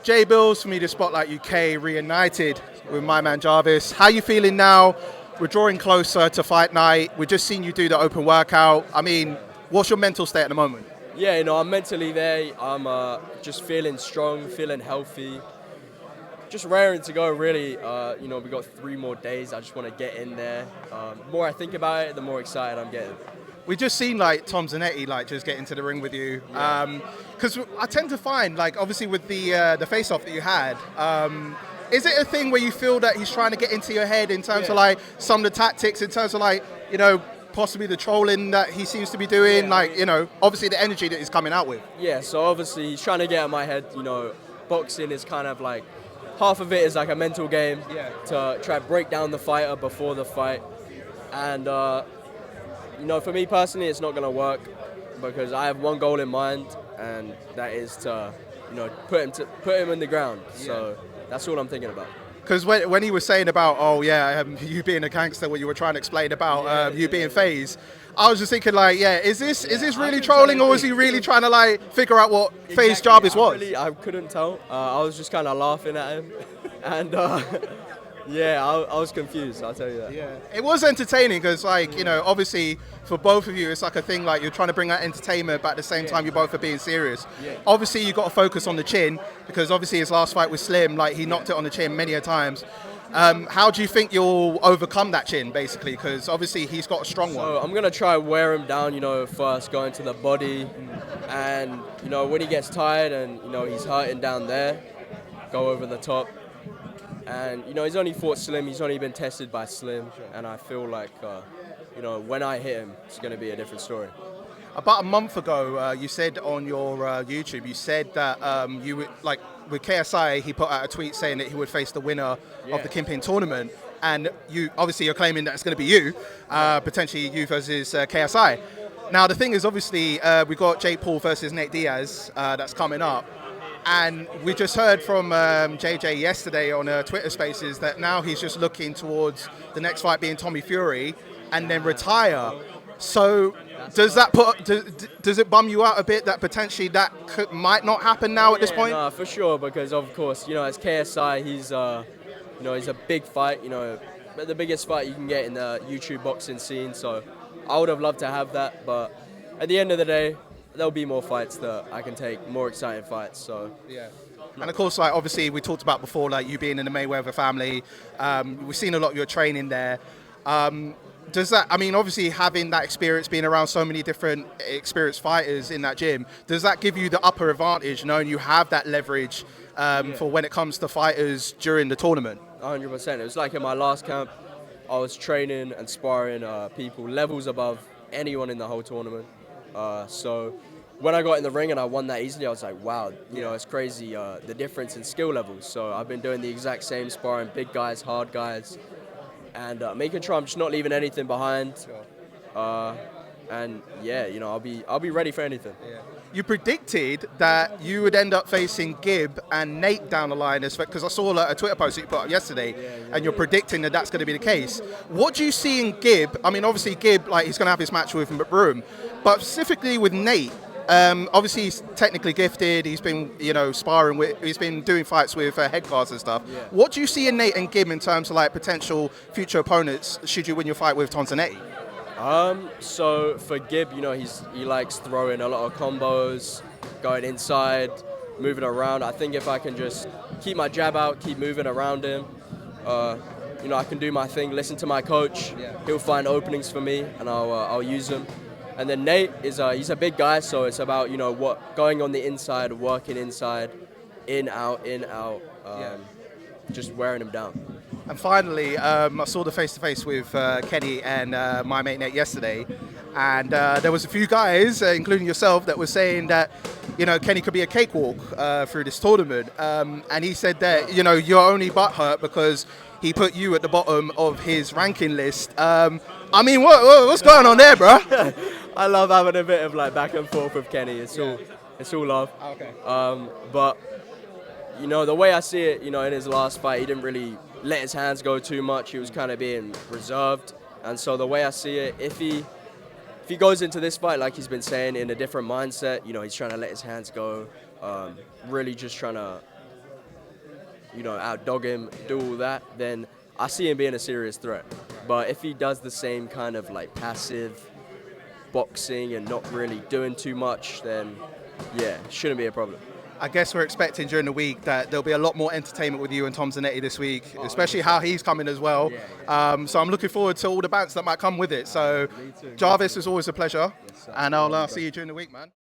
J Bills for me, the Spotlight UK reunited with my man Jarvis. How you feeling now? We're drawing closer to fight night. We've just seen you do the open workout. I mean, what's your mental state at the moment? Yeah, I'm mentally there. I'm just feeling strong, feeling healthy, just raring to go. Really, we got 3 more days. I just want to get in there. The more I think about it, the more excited I'm getting. We just seen like Tom Zanetti like just get into the ring with you. Because I tend to find like obviously with the FaceOff that you had. Is it a thing where you feel that he's trying to get into your head in terms of like some of the tactics, in terms of like, possibly the trolling that he seems to be doing, obviously the energy that he's coming out with? Yeah, so obviously he's trying to get out of my head. Boxing is kind of like, half of it is like a mental game to try to break down the fighter before the fight. And, for me personally, it's not going to work because I have one goal in mind, and that is to, put him in the ground. So that's all I'm thinking about. Because when he was saying about, you being a gangster, what you were trying to explain about you being FaZe, I was just thinking like, is this really trolling, or is he really trying to like figure out what FaZe Jarvis was? I couldn't tell. I was just kind of laughing at him, and I was confused. I'll tell you that. Yeah, it was entertaining because obviously for both of you, it's like a thing like you're trying to bring out entertainment, but at the same time you both are being serious. Yeah. Obviously you got to focus on the chin because obviously his last fight with Slim, like he knocked it on the chin many a times. How do you think you'll overcome that chin, basically? Because obviously he's got a strong one. So I'm going to try wear him down, first, go into the body. And, when he gets tired and, he's hurting down there, go over the top. And, he's only fought Slim. He's only been tested by Slim. And I feel like, when I hit him, it's going to be a different story. About a month ago, you said on your YouTube, you said that you would, like, with KSI, he put out a tweet saying that he would face the winner of the Kingpin tournament. And you're claiming that it's going to be you, potentially you versus KSI. Now, the thing is, obviously, we've got Jake Paul versus Nate Diaz that's coming up. And we just heard from JJ yesterday on Twitter Spaces that now he's just looking towards the next fight being Tommy Fury and then retire. So does it bum you out a bit that potentially that might not happen now at this point? No, for sure, because of course, as KSI, he's a big fight, the biggest fight you can get in the YouTube boxing scene. So I would have loved to have that, but at the end of the day, there'll be more fights that I can take, more exciting fights. So yeah. And of course, like obviously we talked about before, like you being in the Mayweather family. We've seen a lot of your training there. Does that, obviously having that experience, being around so many different experienced fighters in that gym, does that give you the upper advantage, knowing you have that leverage for when it comes to fighters during the tournament? 100%. It was like in my last camp, I was training and sparring people levels above anyone in the whole tournament. So when I got in the ring and I won that easily, I was like, wow, it's crazy, the difference in skill levels. So I've been doing the exact same sparring, big guys, hard guys, and making sure I'm just not leaving anything behind. And I'll be ready for anything. Yeah. You predicted that you would end up facing Gib and Nate down the line, because I saw a Twitter post that you put up yesterday, and you're predicting that that's going to be the case. What do you see in Gib? Obviously Gib, like he's going to have his match with Broom, but specifically with Nate. Obviously he's technically gifted. He's been, sparring with. He's been doing fights with head guards and stuff. Yeah. What do you see in Nate and Gib in terms of like potential future opponents? Should you win your fight with Tom Zanetti? So for Gib, he likes throwing a lot of combos, going inside, moving around. I think if I can just keep my jab out, keep moving around him, I can do my thing, listen to my coach. Yeah. He'll find openings for me, and I'll use them. And then Nate he's a big guy, so it's about going on the inside, working inside, in out, just wearing him down. And finally, I saw the face-to-face with Kenny and my mate Nate yesterday, and there was a few guys, including yourself, that were saying that Kenny could be a cakewalk through this tournament, and he said that you're only butthurt because he put you at the bottom of his ranking list. What's going on there, bro? I love having a bit of like back and forth with Kenny. It's all love. Okay. But the way I see it, in his last fight, he didn't really let his hands go too much. He was kind of being reserved. And so the way I see it, if he goes into this fight, like he's been saying, in a different mindset, he's trying to let his hands go, really just trying to outdog him, do all that, then I see him being a serious threat. But if he does the same kind of like passive boxing and not really doing too much, then yeah, shouldn't be a problem. I guess we're expecting during the week that there'll be a lot more entertainment with you and Tom Zanetti this week, especially how he's coming as well. So I'm looking forward to all the bants that might come with it. So Jarvis, is always a pleasure, and I'll see you during the week, man.